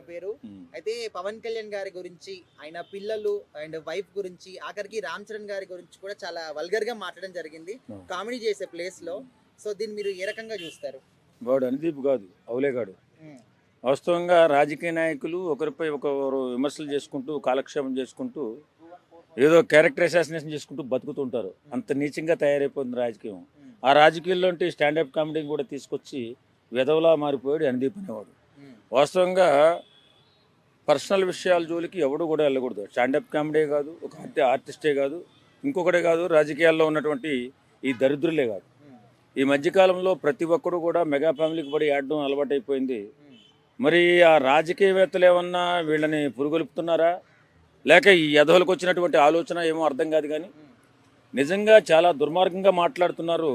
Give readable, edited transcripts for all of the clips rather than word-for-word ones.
ఆయన పేరు. అయితే పవన్ కళ్యాణ్ గారి గురించి, ఆయన పిల్లలు అండ్ వైఫ్ గురించి, ఆఖరికి రామ్ చరణ్ గారి గురించి కూడా చాలా వల్గర్ గా మాట్లాడడం జరిగింది కామెడీ చేసే ప్లేస్ లో. సో దీన్ని మీరు ఏ రకంగా చూస్తారు? వాడు అనుదీప్ కాదు, అవులేగాడు. వాస్తవంగా రాజకీయ నాయకులు ఒకరిపై ఒకరు విమర్శలు చేసుకుంటూ కాలక్షేపం చేసుకుంటూ ఏదో క్యారెక్టర్ అసాసినేషన్ చేసుకుంటూ బతుకుతుంటారు. అంత నీచంగా తయారైపోతుంది రాజకీయం. ఆ రాజకీయాల్లో స్టాండప్ కామెడీని కూడా తీసుకొచ్చి విధవలా మారిపోయాడు అనుదీప్ అనేవాడు. వాస్తవంగా పర్సనల్ విషయాల జోలికి ఎవడు కూడా వెళ్ళకూడదు. స్టాండప్ కామెడీ కాదు, ఒక ఆర్టిస్టే కాదు, ఇంకొకటే కాదు, రాజకీయాల్లో ఉన్నటువంటి ఈ దరిద్రులే కాదు. ఈ మధ్యకాలంలో ప్రతి ఒక్కరు కూడా మెగా ఫ్యామిలీకి పడి ఆడడం అలవాటైపోయింది. మరి ఆ రాజకీయవేత్తలు ఏమన్నా వీళ్ళని పురుగొలుపుతున్నారా, లేక ఈ యధవులకు వచ్చినటువంటి ఆలోచన ఏమో అర్థం కాదు. కానీ నిజంగా చాలా దుర్మార్గంగా మాట్లాడుతున్నారు.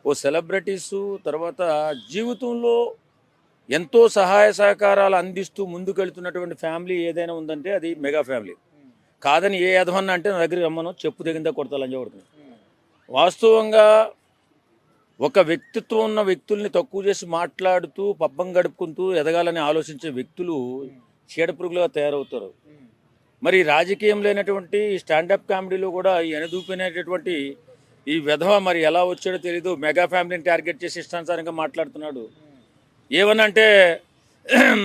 ఓ సెలబ్రిటీసు తర్వాత జీవితంలో ఎంతో సహాయ సహకారాలు అందిస్తూ ముందుకెళ్తున్నటువంటి ఫ్యామిలీ ఏదైనా ఉందంటే అది మెగా ఫ్యామిలీ. కాదని ఏ యధవన్నా అంటే నా దగ్గర రమ్మను, చెప్పు దిగిందా కొడతాలని చెప్పడుతుంది. వాస్తవంగా ఒక వ్యక్తిత్వం ఉన్న వ్యక్తుల్ని తక్కువ చేసి మాట్లాడుతూ పబ్బం గడుపుకుంటూ ఎదగాలని ఆలోచించే వ్యక్తులు చీడపురుగులుగా తయారవుతారు. మరి రాజకీయం లేనటువంటి స్టాండప్ కామెడీలో కూడా ఈ ఎనదూపినటువంటి ఈ విధవ మరి ఎలా వచ్చాడో తెలీదు. మెగా ఫ్యామిలీని టార్గెట్ చేసి ఇష్టానుసారంగా మాట్లాడుతున్నాడు. ఏమనంటే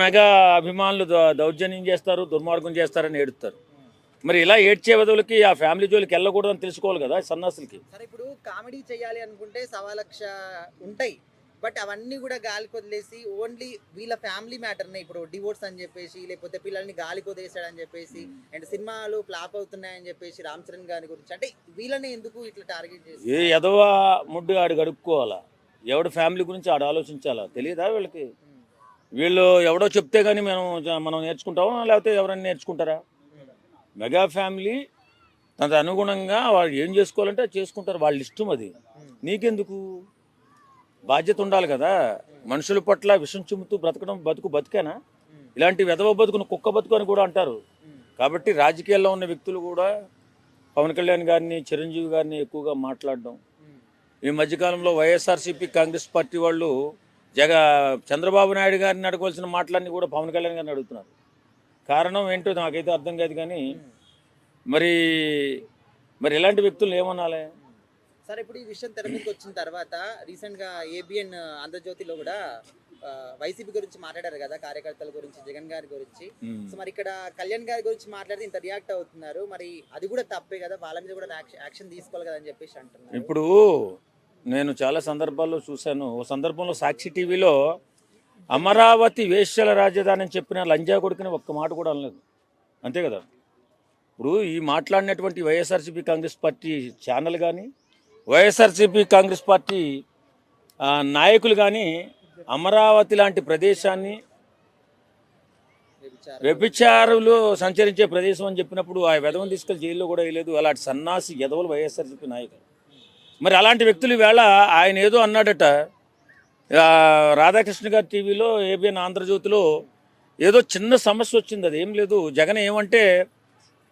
మెగా అభిమానులు దౌర్జన్యం చేస్తారు, దుర్మార్గం చేస్తారని ఏడుస్తారు. మరి ఇలా ఏడ్చే వధువులకి ఆ ఫ్యామిలీ జోలికి వెళ్ళకూడదని తెలుసుకోవాలి కదా సన్నాసులకి. సరే, ఇప్పుడు కామెడీ చేయాలి అనుకుంటే 1,00,000 ఉంటాయి. బట్ అవన్నీ కూడా గాలికి వదిలేసి ఓన్లీ వీళ్ళ ఫ్యామిలీ మ్యాటర్ని, ఇప్పుడు డివోర్స్ అని చెప్పేసి, లేకపోతే పిల్లల్ని గాలికి వదిలేసాడని చెప్పేసి, అండ్ సినిమాలు ఫ్లాప్ అవుతున్నాయని చెప్పేసి రామ్ చరణ్ గారి గురించి, అంటే వీళ్ళని ఎందుకు ఇట్లా టార్గెట్ చేసి? ఏ ఎదవ ముడ్డు ఆడు గడుపుకోవాలా, ఎవడు ఫ్యామిలీ గురించి ఆడు ఆలోచించాలా తెలియదా వీళ్ళకి? వీళ్ళు ఎవడో చెప్తే కానీ మనం నేర్చుకుంటామా, లేకపోతే ఎవరైనా నేర్చుకుంటారా? మెగా ఫ్యామిలీ తనకు అనుగుణంగా వాళ్ళు ఏం చేసుకోవాలంటే అది చేసుకుంటారు, వాళ్ళ ఇష్టం. అది నీకెందుకు? బాధ్యత ఉండాలి కదా. మనుషుల పట్ల విషం చిమ్ముతూ బ్రతకడం బతుకేనా? ఇలాంటి వెధవ బతుకును కుక్క బతుకు అని కూడా అంటారు. కాబట్టి రాజకీయాల్లో ఉన్న వ్యక్తులు కూడా పవన్ కళ్యాణ్ గారిని, చిరంజీవి గారిని ఎక్కువగా మాట్లాడడం. ఈ మధ్యకాలంలో వైఎస్ఆర్సీపీ కాంగ్రెస్ పార్టీ వాళ్ళు చంద్రబాబు నాయుడు గారిని అడగవలసిన మాటలన్నీ కూడా పవన్ కళ్యాణ్ గారిని అడుగుతున్నారు. కారణం ఏంటో నాకైతే అర్థం కాదు. కానీ మరి ఇలాంటి వ్యక్తులు ఏమనాలి? సరే, ఇప్పుడు ఈ విషయం తెర మీదకి వచ్చిన తర్వాత రీసెంట్గా ఏబిఎన్ ఆంధ్రజ్యోతిలో కూడా వైసీపీ గురించి మాట్లాడారు కదా, కార్యకర్తల గురించి, జగన్ గారి గురించి. సో మరి ఇక్కడ కళ్యాణ్ గారి గురించి మాట్లాడితే ఇంత రియాక్ట్ అవుతున్నారు. మరి అది కూడా తప్పే కదా, వాళ్ళ మీద కూడా యాక్షన్ తీసుకోవాలి కదా అని చెప్పేసి అంటున్నారు. ఇప్పుడు నేను చాలా సందర్భాల్లో చూశాను. ఓ సందర్భంలో సాక్షి టీవీలో అమరావతి వేశ్యల రాజధాని అని చెప్పిన లంజా కొడుకుని ఒక్క మాట కూడా అనలేదు. అంతే కదా. ఇప్పుడు ఈ మాట్లాడినటువంటి వైఎస్ఆర్సీపీ కాంగ్రెస్ పార్టీ ఛానల్ కానీ, వైఎస్ఆర్సీపీ కాంగ్రెస్ పార్టీ నాయకులు కానీ అమరావతి లాంటి ప్రదేశాన్ని వ్యభిచారులు సంచరించే ప్రదేశం అని చెప్పినప్పుడు ఆ విధవను తీసుకెళ్లి జైల్లో కూడా వేయలేదు. అలాంటి సన్నాసి ఎదవలు వైఎస్ఆర్సీపీ నాయకులు. మరి అలాంటి వ్యక్తులు ఈవేళ ఆయన ఏదో అన్నాడట రాధాకృష్ణ గారి టీవీలో, ఏబిఎన్ ఆంధ్రజ్యోతిలో ఏదో చిన్న సమస్య వచ్చింది. అది ఏం లేదు. జగన్ ఏమంటే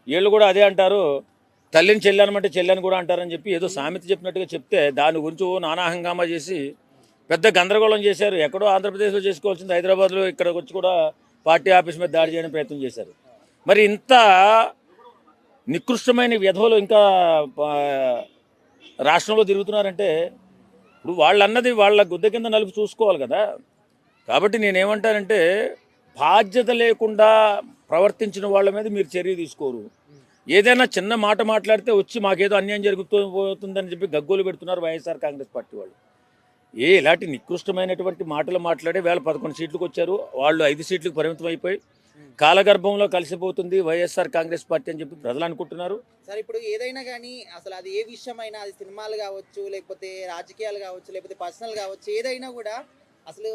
వీళ్ళు కూడా అదే అంటారు, తల్లిని చెల్లెనమంటే చెల్లెని కూడా అంటారని చెప్పి ఏదో సామెత చెప్పినట్టుగా చెప్తే దాని గురించి నానా హంగామా చేసి పెద్ద గందరగోళం చేశారు. ఎక్కడో ఆంధ్రప్రదేశ్లో చేసుకోవాల్సింది హైదరాబాద్లో ఇక్కడికి వచ్చి కూడా పార్టీ ఆఫీస్ మీద దాడి చేయడానికి ప్రయత్నం చేశారు. మరి ఇంత నికృష్టమైన వ్యధవలు ఇంకా రాష్ట్రంలో తిరుగుతున్నారంటే ఇప్పుడు వాళ్ళు అన్నది వాళ్ళ గుద్ద కింద నలుపు చూసుకోవాలి కదా. కాబట్టి నేనేమంటానంటే బాధ్యత లేకుండా ప్రవర్తించిన వాళ్ళ మీద మీరు చర్య తీసుకోరు. ఏదైనా చిన్న మాట మాట్లాడితే వచ్చి మాకేదో అన్యాయం జరుగుతుందని చెప్పి గగ్గోలు పెడుతున్నారు వైఎస్ఆర్ కాంగ్రెస్ పార్టీ వాళ్ళు. ఇలాంటి నికృష్టమైనటువంటి మాటలు మాట్లాడే వేళ 11 సీట్లకు వచ్చారు. వాళ్ళు 5 సీట్లకు పరిమితం అయిపోయి కాలగర్భంలో కలిసిపోతుంది వైఎస్ఆర్ కాంగ్రెస్ పార్టీ అని చెప్పి ప్రజలు అనుకుంటున్నారు. సరే, ఇప్పుడు ఏదైనా కానీ అసలు అది ఏ విషయమైనా, అది సినిమాలు కావచ్చు, లేకపోతే రాజకీయాలు కావచ్చు, లేకపోతే పర్సనల్ కావచ్చు, ఏదైనా కూడా అసలు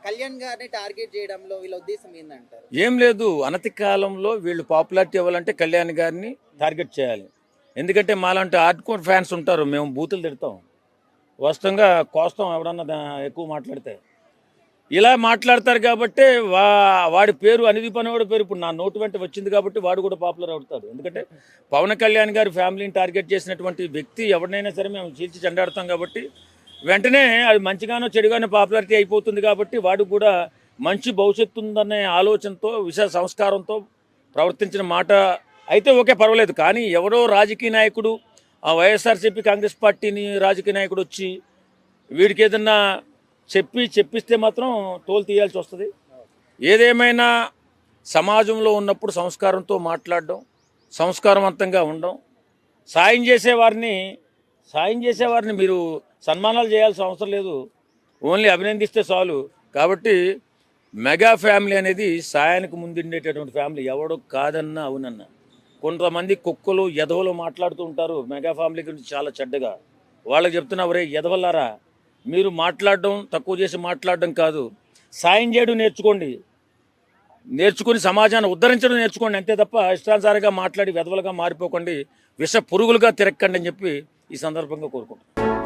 కళ్యాణ్ గారిని టార్గెట్ చేయడంలో వీళ్ళ ఉద్దేశం ఏంటంటారు? ఏం లేదు. అనతి కాలంలో వీళ్ళు పాపులారిటీ ఇవ్వాలంటే కళ్యాణ్ గారిని టార్గెట్ చేయాలి. ఎందుకంటే మాలాంటి హార్డ్కోర్ ఫ్యాన్స్ ఉంటారు, మేము బూతులు తిడతాం, వాస్తవంగా కోస్తాం ఎవడన్నా ఎక్కువ మాట్లాడితే. ఇలా మాట్లాడతారు కాబట్టి వాడి పేరు అనుదీప్ అనేవాడి పేరు ఇప్పుడు నా నోటు వెంట వచ్చింది కాబట్టి వాడు కూడా పాపులర్ అవుతాడు. ఎందుకంటే పవన్ కళ్యాణ్ గారి ఫ్యామిలీని టార్గెట్ చేసినటువంటి వ్యక్తి ఎవరినైనా సరే మేము చీల్చి చెండాడుతాం కాబట్టి వెంటనే అది మంచిగానో చెడుగానో పాపులారిటీ అయిపోతుంది. కాబట్టి వాడు కూడా మంచి భవిష్యత్తు ఉందనే ఆలోచనతో సంస్కారంతో ప్రవర్తించిన మాట అయితే ఓకే పర్వాలేదు. కానీ ఎవరో రాజకీయ నాయకుడు ఆ వైఎస్ఆర్సీపీ కాంగ్రెస్ పార్టీని రాజకీయ నాయకుడు వచ్చి వీడికి ఏదన్నా చెప్పిస్తే మాత్రం తోలు తీయాల్సి వస్తుంది. ఏదేమైనా సమాజంలో ఉన్నప్పుడు సంస్కారంతో మాట్లాడడం, సంస్కారవంతంగా ఉండడం, సాయం చేసేవారిని మీరు సన్మానాలు చేయాల్సిన అవసరం లేదు, ఓన్లీ అభినందిస్తే చాలు. కాబట్టి మెగా ఫ్యామిలీ అనేది సాయానికి ముందుండేటటువంటి ఫ్యామిలీ. ఎవడు కాదన్నా అవునన్నా. కొంతమంది కుక్కలు ఎదవలు మాట్లాడుతూ ఉంటారు మెగా ఫ్యామిలీ గురించి చాలా చెడ్డగా. వాళ్ళకి చెప్తున్నా, ఒరే ఎదవల్లారా, మీరు మాట్లాడడం తక్కువ చేసి మాట్లాడడం కాదు, సాయం చేయడం నేర్చుకుని సమాజాన్ని ఉద్ధరించడం నేర్చుకోండి. అంతే తప్ప ఇష్టానుసారంగా మాట్లాడి వెధవలుగా మారిపోకండి, విష పురుగులుగా తిరక్కండి అని చెప్పి ఈ సందర్భంగా కోరుకుంటున్నాను.